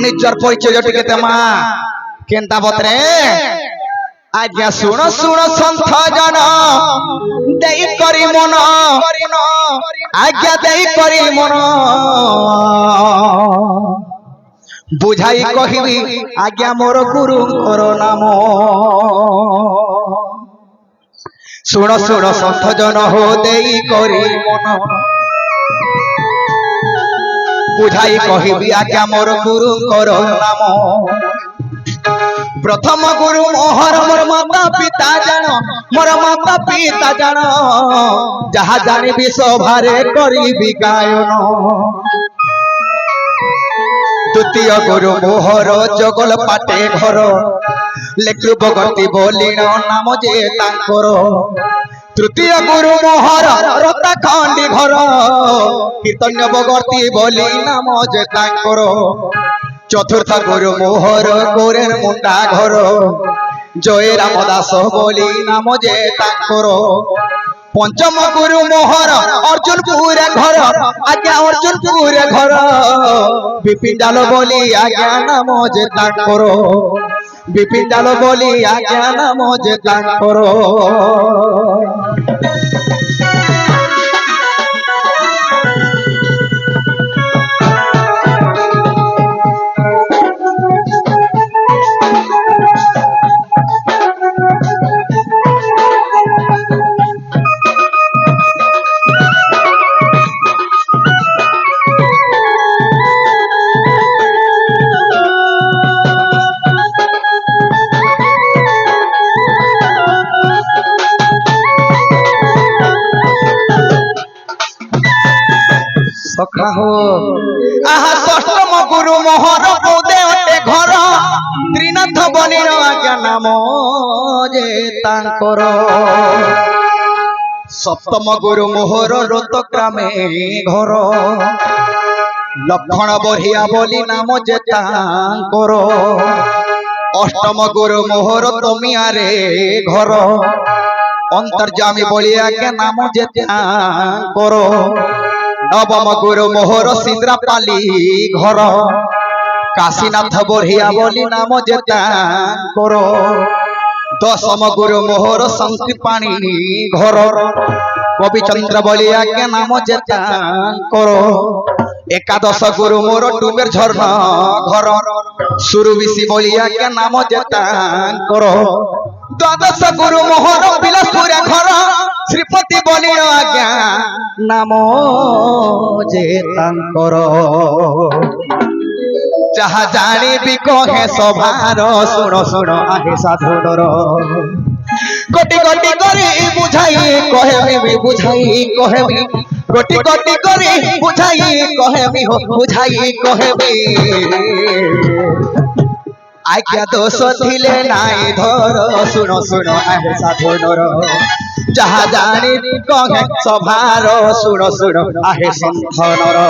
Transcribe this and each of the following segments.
ନିଜର ପରିଚୟ ଟିକେ ଦେମା କେନ୍ତା ବତରେ आज्ञा सुन सुन संथ जन देई करी मन आज्ञा देई करी मन बुझाई कहिबी आज्ञा मोर गुरु कर नाम सुन सुन संथ जन हो देई करी मन बुझाई कहिबी आज्ञा मोर गुरु कर नाम प्रथम गुरु मोहर मोर माता पिता जान मोर माता पिता जान जहा जानिबी सभारे करिबी गायन द्वितीय गुरु मोहर जगल पाटे घर लेखु बगती बोलिण नाम जे तांकर तृतीय गुरु मोहर रता खंडी घर कीर्तन्य बगती बोली नाम जे तांकर चतुर्थ गुरु मोहर गोरेर मुंडा घर जय रामदास बोली नाम जे तांकर पंचम गुरु मोहर अर्जुनपुर घर आज्ञा अर्जुनपुर घर विपिन डाल बोली आज्ञा नाम जे तांकर विपिन डाल बोली आज्ञा नाम जे तांकर सखा हो आहा षष्ठम गुरु मोहर बौदे अटे घर त्रिनाथ बलिर आज्ञा नाम जे तांकर सप्तम गुरु मोहर रोतग्रामे घर लक्षण बरिया बोली नाम जे तांकर अष्टम गुरु मोहर तमियारे घर अंतर्जामी बोली आज्ञा नाम जे तांकर नवम गुरु मोहर सिंद्रापाली घर काशीनाथ बरिया बोली नाम जे तांकर दशम गुरु मोहर संकीपाणी घर कविचंद्र बोली आज्ञा नाम जे तांकर एकादश गुरु मोर डुमेर झरना घर सुरविशी बोली आज्ञा नाम जे तांकर द्वादश गुरु मोहर बिलासपुर घर श्रीपति बोली आज्ञा नाम जे तांकर जहा जानिबी कहे सभार सुन सुन आहे साधुर कोटि कोटि करी बुझाई कहेबी बुझाई कहेबी कोटि कोटि करी बुझाई कहेबी हो बुझाई कहेबी आज्ञा दोष थिले नाई धर सुन सुन आहे साधुर जहा जानिबी कहे सभार सुन सुन आहे संथनर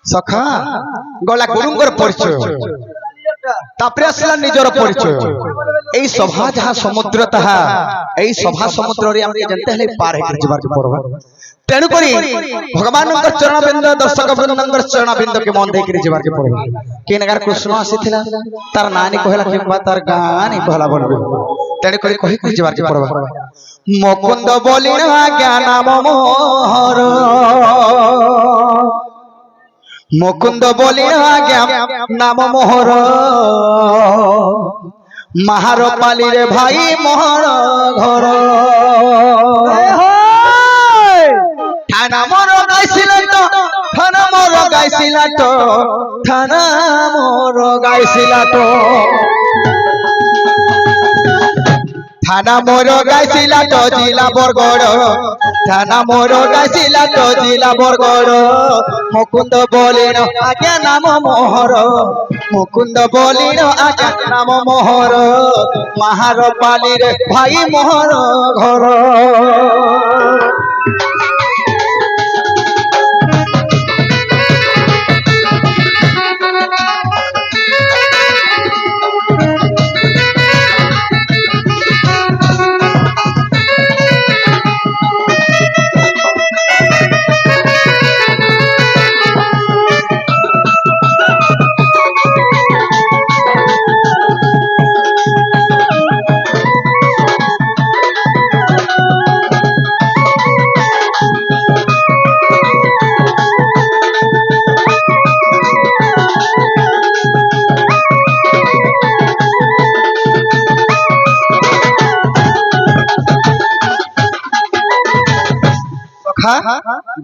सखा गला गुरुंगर परिचय तापरे आसला निजर परिचय एई सभा जहा समुद्र तहा एई सभा समुद्र रे हमके जनते हले पार हे जीवार के परवा तेनु करी भगवान के चरण बिंद दर्शक वृंदंगर चरण बिंद के मन देख जीवार के परवा के नगर कृष्ण आसीथिला तार नानी कहला कि तार गानी कहला बोलबे तेनु करी कहि जीवार के परवा मुकुंद बोली आज्ञा नाम मोहर मुकुंद बोली आज्ञा नाम मोहर महार पाली रे भाई मोहर घर थाना मोर गाइसिला तो थाना मोर गाइसिला तो थाना मोर गाइसिला तो থানা মোর গাইছিলা তো জিলা বরগড় থানা মোর গাইছিলা তো জিলা বরগড় মুকুন্দ বলিন আজ্ঞা নাম মোহর মুকুন্দ বলিন আজ্ঞা নাম মোহর মাহার পালির ভাই মোহর ঘর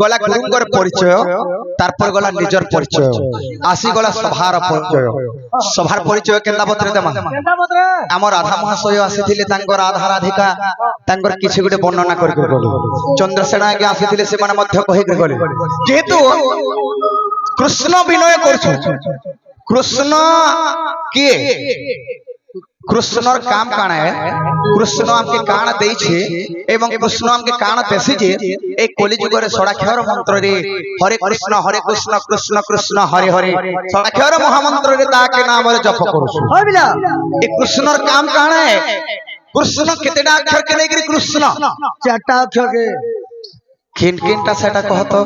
গলা গুরুঙ্গর পরিচয় তারপর গলা নিজের পরিচয় আসি গলা সভার পরিচয় সভার পরিচয় কেন্দ্রা পত্রে দেমা আমার রাধা মহাশয় আসিଥିଲେ তাঙ্কর রাধা রাধিকা তাঙ্কর কিছু গুটে বর্ণনা করি গলি চন্দ্রসেনা আগে আসিଥିଲେ সেমানে মধ্য কহি গলি যেহেতু কৃষ্ণ বিনয় করছে কৃষ্ণ কিয়ে कृष्णर काम काना है कृष्ण हमके कान देइछे एवं कृष्ण हमके कान देसिजे ए कलिजुगर षडाक्षर मंत्र रे हरे कृष्ण कृष्ण कृष्ण हरे हरे षडाक्षर महामंत्र रे ताके नाम रे जप करूछु हो बिला ए कृष्णर काम काना है कृष्ण केतेडा अक्षर के लेकरी कृष्ण चारटा अक्षर के किन किनटा सेटा कहतो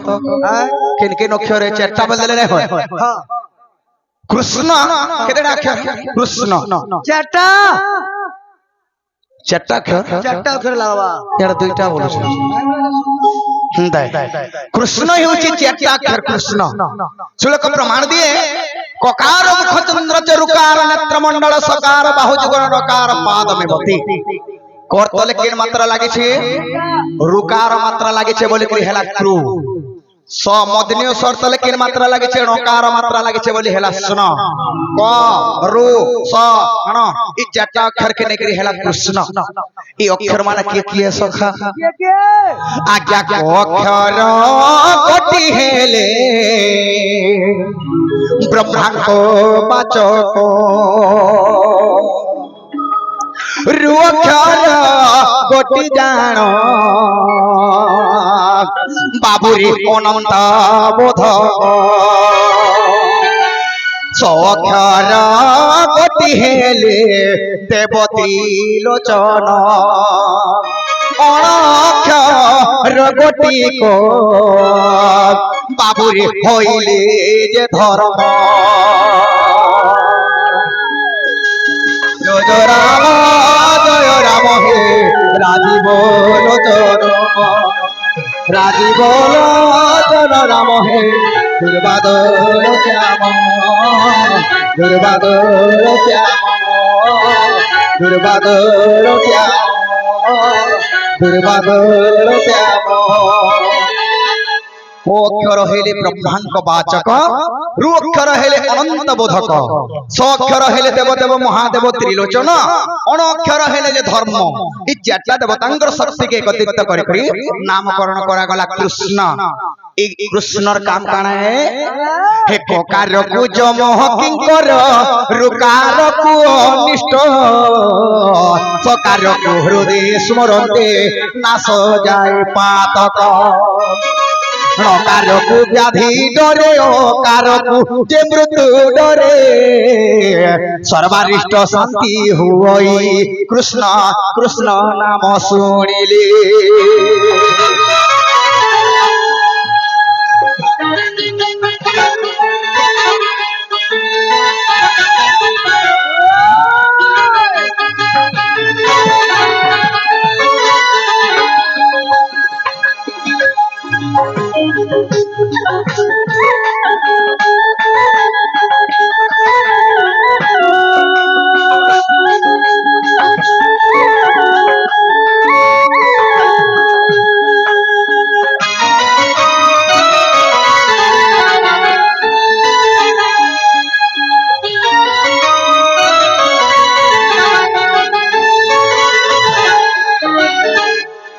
किन किन अक्षर है चारटा बदले रे होय हां कृष्ण केतेडा अक्षर कृष्ण चारटा अक्षर लगावा यार दुईटा बोलछ कृष्ण हेउची चारटा अक्षर कृष्ण श्लोक प्रमाण दिए ककार मुख चंद्र चरुकार नेत्र मंडल सकार बाहु जुगण रकार पाद में बती कर तले केन मात्रा लागे छे रुकार मात्रा लागे छे बोले कि हेला क्रू स मदनीय स्वर तले केन मात्रा लागे छे णकार मात्रा लागे छे बोली हेला सुन क रु स हण ई चारटा अक्षर के नेकरी हेला कृष्ण ई अक्षर माने के सखा आज्ञा को अक्षर कोटि हेले ब्रह्मा को वाचक रु अक्षर कोटि जानो बाबुरी अनंत बोध सक्षर गति हेले देवती लोचन अक्षर गति को बाबुरी होइले जे धर्म जय राम हे राजीव लोचन राजीव लोचन राम हे दुर्बादल श्याम दुर्बादल श्याम दुर्बादल श्याम दुर्बादल श्याम अक्षर हेले ब्रह्मांक वाचक रु अक्षर हेले अनंत बोधक स अक्षर हेले देवदेव महादेव त्रिलोचन अण अक्षर हेले जे धर्म ई चारटा देवतांकर शक्ति के एकत्रित करी नामकरण करा गला कृष्ण ई कृष्णर काम काना है हे कोकार को जमह किंकर रुकार को अनिष्ट सकार को हृदय स्मरते नाश जाय पातक कार को व्याधि डरे कार को जे मृत्यु डरे सर्वारिष्ट शांति हुई कृष्ण कृष्ण नाम सुनिले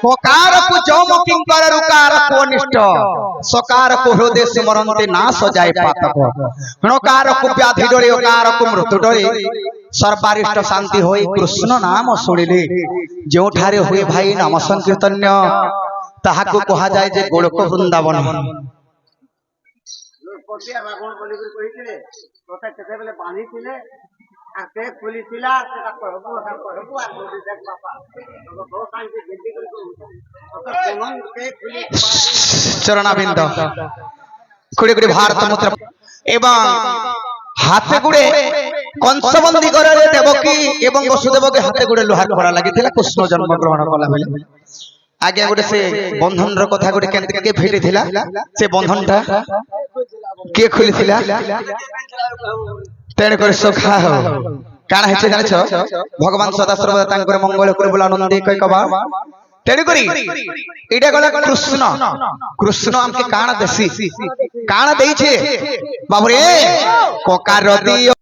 ককার কু যম কিঙ্কর রুকার কু অনিষ্ট সকার কু হৃদয় স্মরন্তে না সজায় পাতক হণকার কু ব্যাধি ডরে ওকার কু মৃত্যু ডরে সর্বারিষ্ট শান্তি হই কৃষ্ণ নাম শুনিলে ଯେଉଁଠାରେ ହୁଏ ଭାଇ নাম সংকীর্তন্য তাহাকু কুহা যায় যে গোলক বৃন্দাবন। ପଟିଆ ରାବଣ ବୋଲିକରି କହିଥିଲେ ତୋତେ କେତେବେଳେ ବାନ୍ଧିଥିଲେ ଆଉ ସେ ଖୋଲିଥିଲା ସେଟା କହିବୁ ଆଉ ଯଦି ଦେখ ବାପା ତୋ ସାଙ୍ଗେ ଜିଦ୍ଦି କରି ତୋତେ ପୁନଃ ସେ ଖୋଲି চরণাবিন্দ কুড়ি কুড়ি ভারত মুদ্রা এবং হাতে গুড়ে কংসবন্দী করে দেবকী এবং বসুদেবকে হাতে গুড়ে লোহার করা লাগিଥିଲା কৃষ্ণ জন্মগ্রহণ কলা বেলে আজ্ঞା ଗୋଟେ ସେ ବନ୍ଧନର କଥା ଗୋଟେ କେମିତି କିଏ ଫିଟିଥିଲା ସେ ବନ୍ଧନଟା କିଏ ଖୋଲିଥିଲା ତେଣୁ କରି ସଖା ହଉ କାଣା ହେଇଛି ଜାଣିଛ ଭଗବାନ ସଦାଶିବ ତାଙ୍କର ମଙ୍ଗଳ କରି ବୋଲା ଆନନ୍ଦେ କଇ କବା ତେଣୁ କରି ଏଇଟା ଗଲା କୃଷ୍ଣ କୃଷ୍ଣ ଆମକେ କାଣା ଦେସି କାଣା ଦେଇଛେ ବାବୁରେ କକାର ଦିଅ